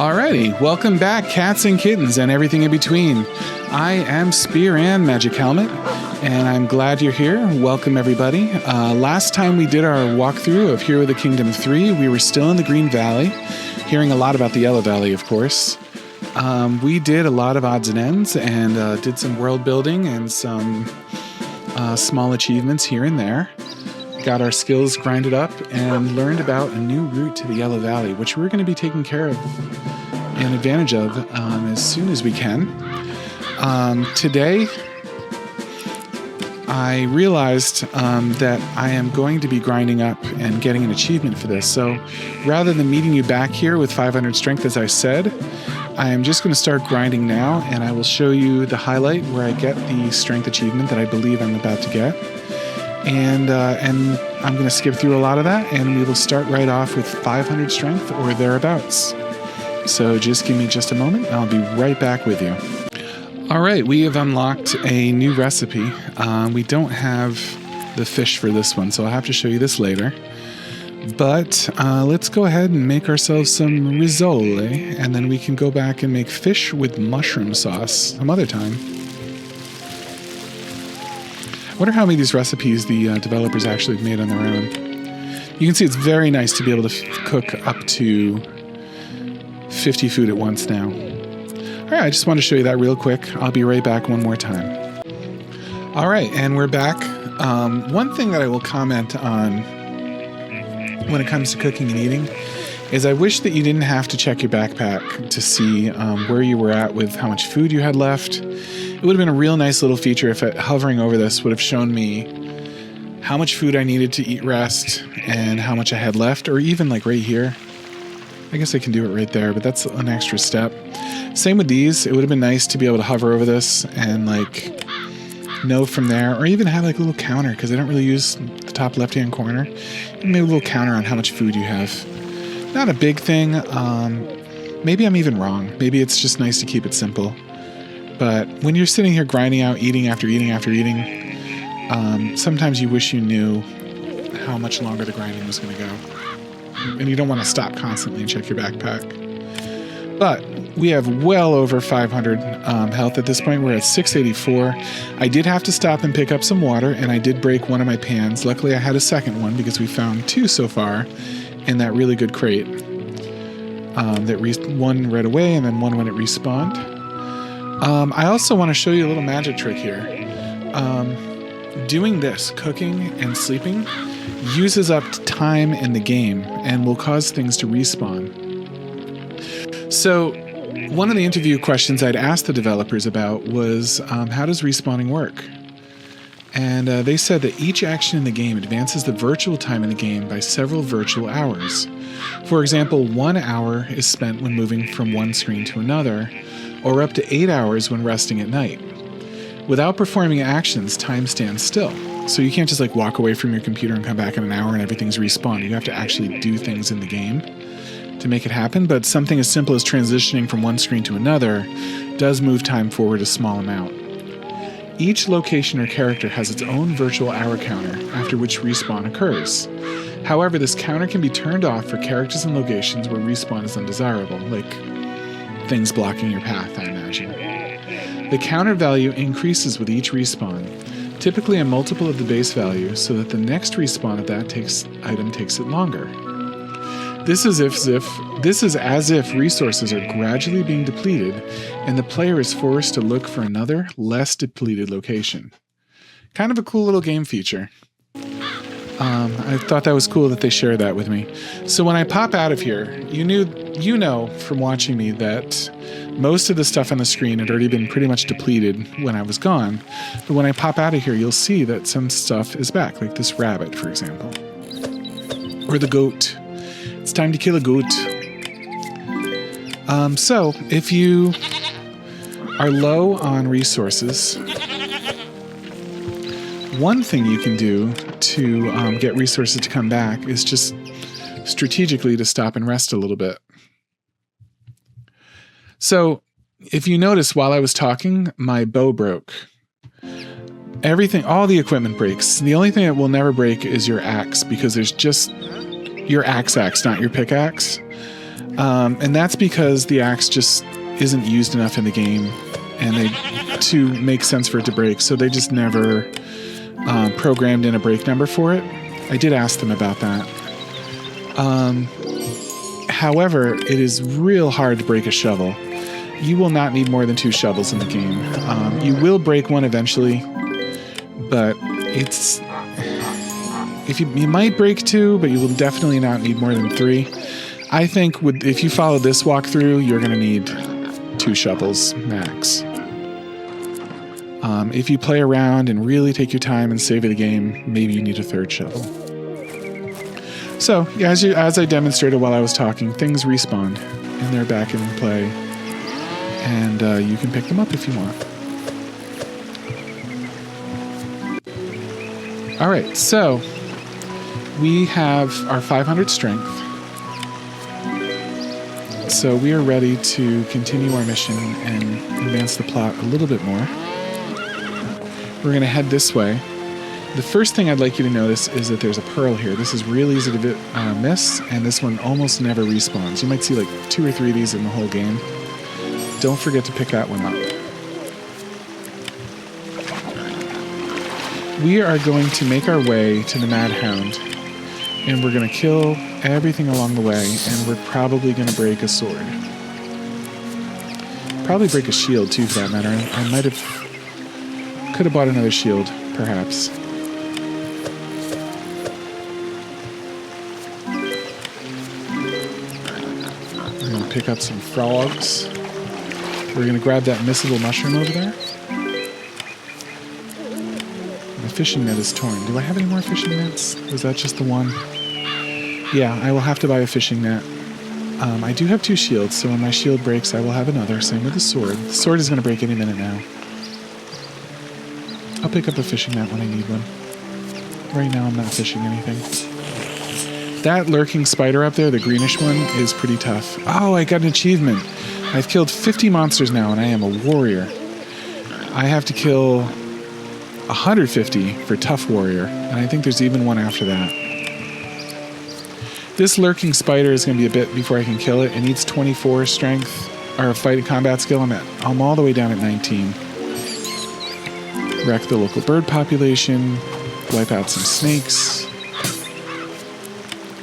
Alrighty, welcome back, cats and kittens and everything in between. I am Spear and Magic Helmet, and I'm glad you're here. Welcome, everybody. Last time we did our walkthrough of Hero of the Kingdom 3, we were still in the Green Valley, hearing a lot about the Yellow Valley, of course. We did a lot of odds and ends and did some world building and some small achievements here and there. Got our skills grinded up and learned about a new route to the Yellow Valley, which we're going to be taking care of and advantage of as soon as we can. Today, I realized that I am going to be grinding up and getting an achievement for this. So rather than meeting you back here with 500 strength, as I said, I am just going to start grinding now, and I will show you the highlight where I get the strength achievement that I believe I'm about to get. And I'm going to skip through a lot of that, and we will start right off with 500 strength or thereabouts. So just give me just a moment, and I'll be right back with you. All right, we have unlocked a new recipe. We don't have the fish for this one, so I'll have to show you this later. But let's go ahead and make ourselves some risole, and then we can go back and make fish with mushroom sauce some other time. I wonder how many of these recipes the developers actually have made on their own. You can see it's very nice to be able to cook up to 50 food at once now. All right, I just want to show you that real quick. I'll be right back one more time. All right, and we're back. One thing that I will comment on when it comes to cooking and eating is I wish that you didn't have to check your backpack to see where you were at with how much food you had left. It would have been a real nice little feature if hovering over this would have shown me how much food I needed to eat rest and how much I had left, or even like right here. I guess I can do it right there, but that's an extra step. Same with these. It would have been nice to be able to hover over this and like know from there, or even have like a little counter, because I don't really use the top left-hand corner. Maybe a little counter on how much food you have. Not a big thing. Maybe I'm even wrong. Maybe it's just nice to keep it simple. But when you're sitting here grinding out, eating after eating after eating, sometimes you wish you knew how much longer the grinding was going to go. And you don't want to stop constantly and check your backpack. But we have well over 500 health at this point. We're at 684. I did have to stop and pick up some water, and I did break one of my pans. Luckily, I had a second one because we found two so far in that really good crate. One right away, and then one when it respawned. I also want to show you a little magic trick here. Doing this, cooking and sleeping, uses up time in the game and will cause things to respawn. So one of the interview questions I'd asked the developers about was, how does respawning work? And they said that each action in the game advances the virtual time in the game by several virtual hours. For example, 1 hour is spent when moving from one screen to another, or up to 8 hours when resting at night. Without performing actions, time stands still. So you can't just like walk away from your computer and come back in an hour and everything's respawned. You have to actually do things in the game to make it happen, but something as simple as transitioning from one screen to another does move time forward a small amount. Each location or character has its own virtual hour counter, after which respawn occurs. However, this counter can be turned off for characters and locations where respawn is undesirable, like things blocking your path, I imagine. The counter value increases with each respawn, typically a multiple of the base value, so that the next respawn of that item takes it longer. This is as if resources are gradually being depleted, and the player is forced to look for another, less depleted location. Kind of a cool little game feature. I thought that was cool that they shared that with me. So when I pop out of here, you know from watching me that most of the stuff on the screen had already been pretty much depleted when I was gone. But when I pop out of here, you'll see that some stuff is back, like this rabbit, for example. Or the goat. It's time to kill a goat. So if you are low on resources, one thing you can do to get resources to come back is just strategically to stop and rest a little bit. So if you notice, while I was talking, my bow broke. All the equipment breaks. The only thing that will never break is your axe, because there's just your axe, not your pickaxe. And that's because the axe just isn't used enough in the game and to make sense for it to break. So they just never programmed in a break number for it. I did ask them about that. However, it is real hard to break a shovel. You will not need more than 2 shovels in the game. You will break one eventually, but you might break 2, but you will definitely not need more than 3. I think if you follow this walkthrough, you're going to need 2 shovels max. If you play around and really take your time and savor the game, maybe you need a 3rd shovel. So, as I demonstrated while I was talking, things respawned, and they're back in play, and you can pick them up if you want. Alright, so we have our 500 strength, so we are ready to continue our mission and advance the plot a little bit more. We're going to head this way. The first thing I'd like you to notice is that there's a pearl here. This is real easy to miss, and this one almost never respawns. You might see like 2 or 3 of these in the whole game. Don't forget to pick that one up. We are going to make our way to the Mad Hound, and we're going to kill everything along the way, and we're probably going to break a sword. Probably break a shield too, for that matter. I could have bought another shield, perhaps. Pick up some frogs. We're going to grab that missable mushroom over there. My fishing net is torn. Do I have any more fishing nets? Was that just the one? Yeah, I will have to buy a fishing net. I do have 2 shields, so when my shield breaks, I will have another. Same with the sword. The sword is going to break any minute now. I'll pick up a fishing net when I need one. Right now, I'm not fishing anything. That lurking spider up there, the greenish one, is pretty tough. Oh, I got an achievement. I've killed 50 monsters now, and I am a warrior. I have to kill 150 for tough warrior, and I think there's even one after that. This lurking spider is going to be a bit before I can kill it. It needs 24 strength, or fighting combat skill. I'm all the way down at 19. Wreck the local bird population, wipe out some snakes.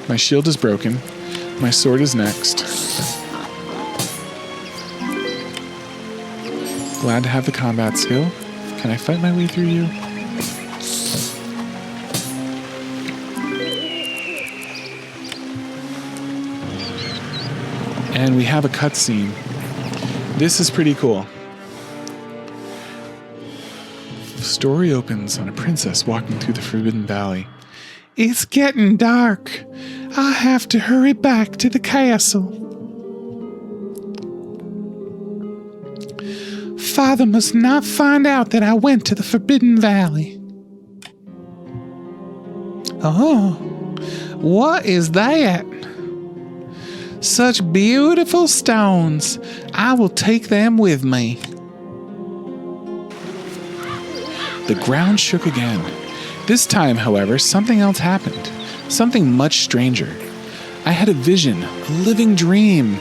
My shield is broken. My sword is next. Glad to have the combat skill. Can I fight my way through you? And we have a cutscene. This is pretty cool. The story opens on a princess walking through the Forbidden Valley. It's getting dark. I have to hurry back to the castle. Father must not find out that I went to the Forbidden Valley. Oh, what is that? Such beautiful stones. I will take them with me. The ground shook again. This time, however, something else happened. Something much stranger. I had a vision, a living dream.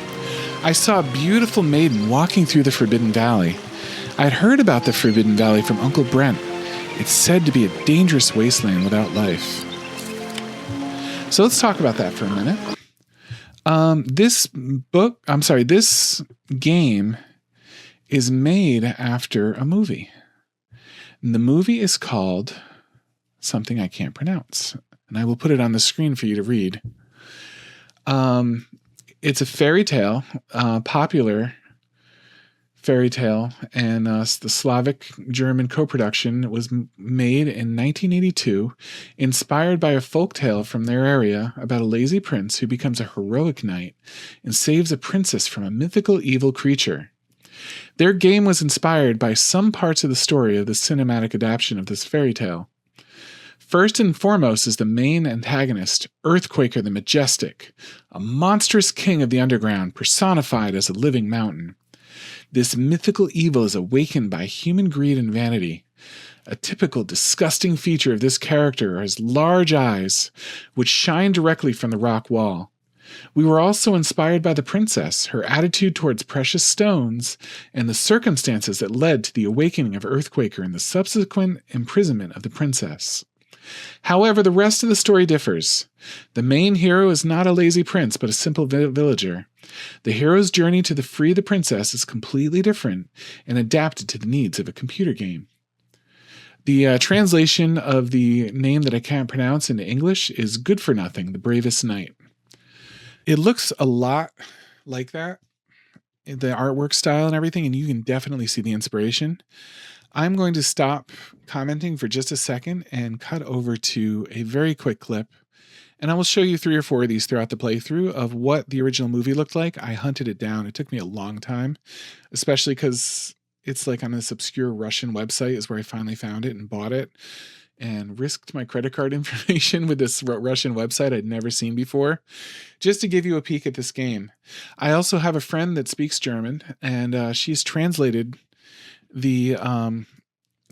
I saw a beautiful maiden walking through the Forbidden Valley. I had heard about the Forbidden Valley from Uncle Brent. It's said to be a dangerous wasteland without life. So let's talk about that for a minute. This game is made after a movie. And the movie is called something I can't pronounce, and I will put it on the screen for you to read. It's a fairy tale, popular fairy tale, and the Slavic-German co-production. It was made in 1982, inspired by a folktale from their area about a lazy prince who becomes a heroic knight and saves a princess from a mythical evil creature. Their game was inspired by some parts of the story of the cinematic adaptation of this fairy tale. First and foremost is the main antagonist, Earthquaker the Majestic, a monstrous king of the underground personified as a living mountain. This mythical evil is awakened by human greed and vanity. A typical disgusting feature of this character are his large eyes, which shine directly from the rock wall. We were also inspired by the princess, her attitude towards precious stones, and the circumstances that led to the awakening of Earthquaker and the subsequent imprisonment of the princess. However, the rest of the story differs. The main hero is not a lazy prince, but a simple villager. The hero's journey to free the princess is completely different and adapted to the needs of a computer game. The translation of the name that I can't pronounce into English is Good for Nothing, the Bravest Knight. It looks a lot like that, the artwork style and everything, and you can definitely see the inspiration. I'm going to stop commenting for just a second and cut over to a very quick clip, and I will show you 3 or 4 of these throughout the playthrough of what the original movie looked like. I hunted it down. It took me a long time, especially because it's like on this obscure Russian website is where I finally found it and bought it and risked my credit card information with this Russian website I'd never seen before, just to give you a peek at this game. I also have a friend that speaks German, and she's translated the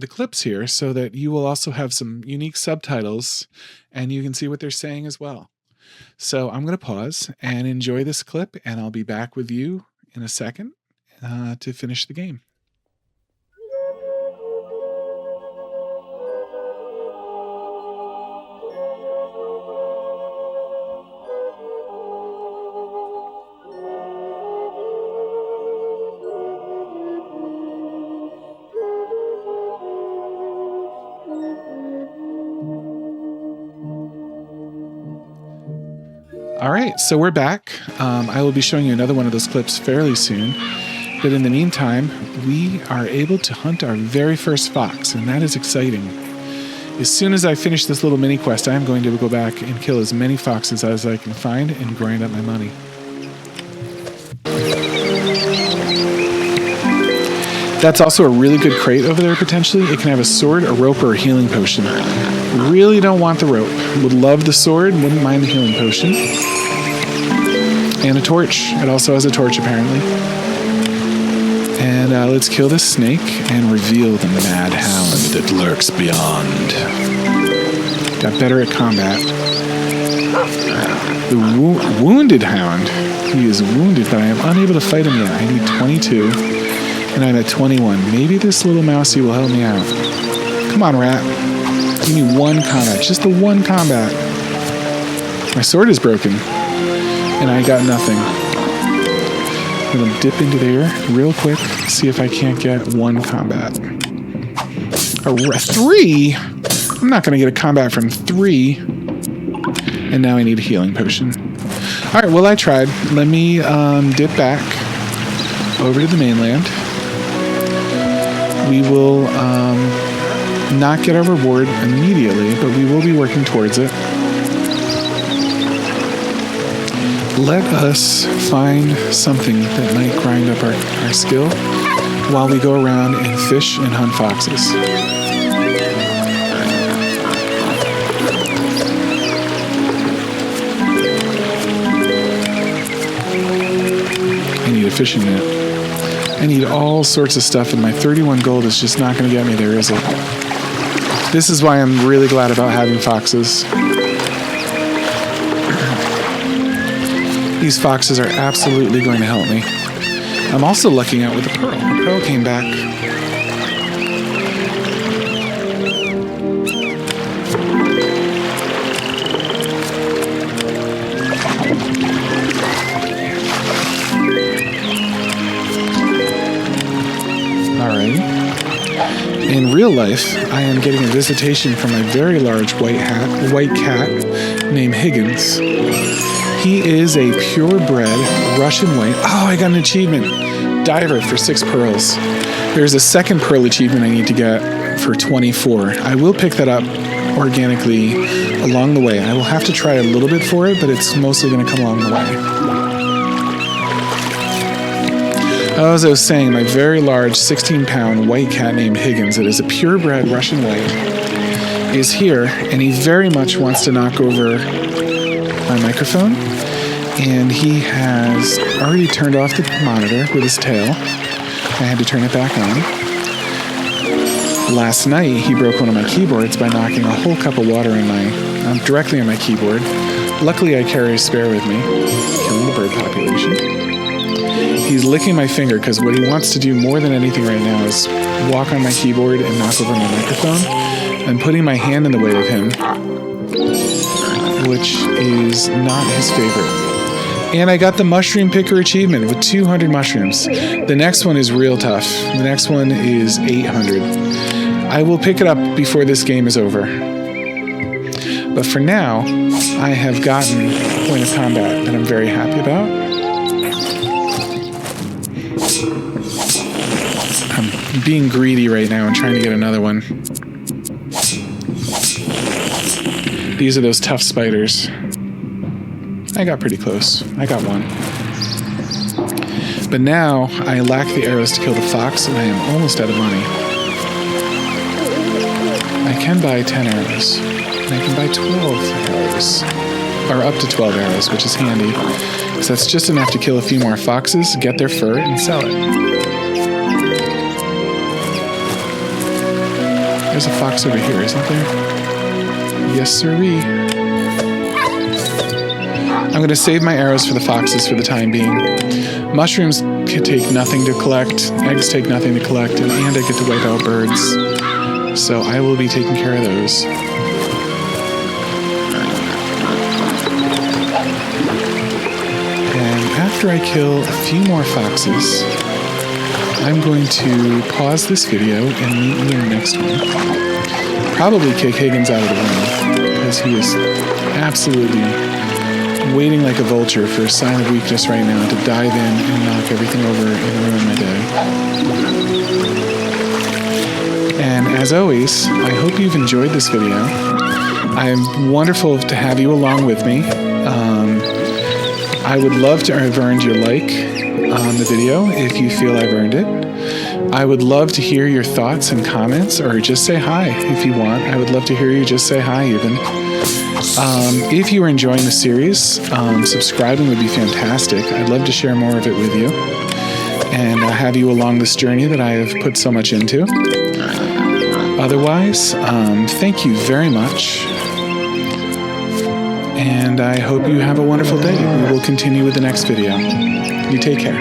clips here so that you will also have some unique subtitles and you can see what they're saying as well. So I'm going to pause and enjoy this clip, and I'll be back with you in a second to finish the game. All right, so we're back. I will be showing you another one of those clips fairly soon. But in the meantime, we are able to hunt our very first fox, and that is exciting. As soon as I finish this little mini quest, I am going to go back and kill as many foxes as I can find and grind up my money. That's also a really good crate over there, potentially. It can have a sword, a rope, or a healing potion. Really don't want the rope. Would love the sword, wouldn't mind the healing potion. And a torch. It also has a torch, apparently. And let's kill this snake and reveal the mad hound that lurks beyond. Got better at combat. The wounded hound. He is wounded, but I am unable to fight him yet. I need 22. And I'm at 21. Maybe this little mousey will help me out. Come on, rat. Give me one combat. Just the one combat. My sword is broken. And I got nothing. I'm going to dip into there real quick. See if I can't get one combat. A 3? I'm not going to get a combat from 3. And now I need a healing potion. Alright, well I tried. Let me dip back over to the mainland. We will not get our reward immediately, but we will be working towards it. Let us find something that might grind up our skill while we go around and fish and hunt foxes. I need a fishing net. I need all sorts of stuff, and my 31 gold is just not going to get me there, is it? This is why I'm really glad about having foxes. These foxes are absolutely going to help me. I'm also lucking out with a pearl. The pearl came back. In real life, I am getting a visitation from a very large white cat named Higgins. He is a purebred Russian white. Oh, I got an achievement. Diver for 6 pearls. There's a second pearl achievement I need to get for 24. I will pick that up organically along the way. I will have to try a little bit for it, but it's mostly going to come along the way. As I was saying, my very large 16-pound white cat named Higgins, that is a purebred Russian white, is here, and he very much wants to knock over my microphone, and he has already turned off the monitor with his tail. I had to turn it back on. Last night, he broke one of my keyboards by knocking a whole cup of water directly on my keyboard. Luckily, I carry a spare with me, killing the bird population. He's licking my finger because what he wants to do more than anything right now is walk on my keyboard and knock over my microphone. I'm putting my hand in the way of him, which is not his favorite. And I got the mushroom picker achievement with 200 mushrooms. The next one is real tough. The next one is 800. I will pick it up before this game is over. But for now, I have gotten a point of combat that I'm very happy about. I'm being greedy right now and trying to get another one. These are those tough spiders. I got pretty close. I got one. But now I lack the arrows to kill the fox, and I am almost out of money. I can buy 10 arrows. And I can buy 12 arrows. Or up to 12 arrows, which is handy. Because that's just enough to kill a few more foxes, get their fur, and sell it. There's a fox over here, isn't there? Yes, sirree. I'm going to save my arrows for the foxes for the time being. Mushrooms take nothing to collect, eggs take nothing to collect, and I get to wipe out birds. So I will be taking care of those. And after I kill a few more foxes, I'm going to pause this video and meet you in the next one. Probably kick Higgins out of the room, because he is absolutely waiting like a vulture for a sign of weakness right now to dive in and knock everything over and ruin my day. And as always, I hope you've enjoyed this video. I'm wonderful to have you along with me. I would love to have earned your like on the video if you feel I've earned it. I would love to hear your thoughts and comments, or just say hi if you want. I would love to hear you just say hi even. If you are enjoying the series, subscribing would be fantastic. I'd love to share more of it with you and have you along this journey that I have put so much into. Otherwise, thank you very much. And I hope you have a wonderful day. We will continue with the next video. You take care.